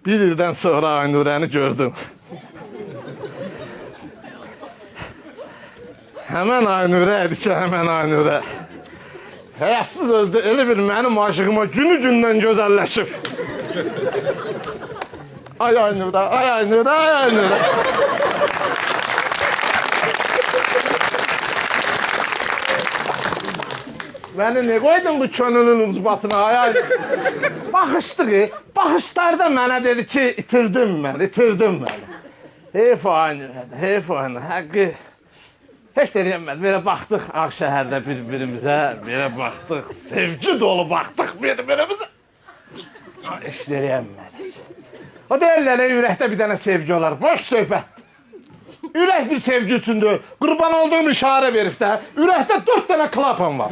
Bir ildən sonra Aynurəni gördüm. Həmən Aynurə idi ki, həmən Aynurə. Həyətsiz özdə elə bir mənim aşığıma günü-gündən gözəlləşib. Ay Aynurə, ay Aynurə, ay Aynurə. Məni ne qoydun bu könlünün ucbatına, ay Aynurə? Baxışdı, baxışlarda mənə dedi ki, itirdim məni. Heyf o Aynurədə, heyf o Aynurə, həqqi. Heç də deyəmədi, belə baxdıq Ağşəhərdə bir-birimizə, belə baxdıq, sevgi dolu baxdıq bir-birimizə. Heç də deyəmədik. O deyirlər, ürəkdə bir dənə sevgi olar, boş söhbətdir. Ürək bir sevgi üçündür, qurban olduğum işarə verib də, ürəkdə 4 dənə klapan var.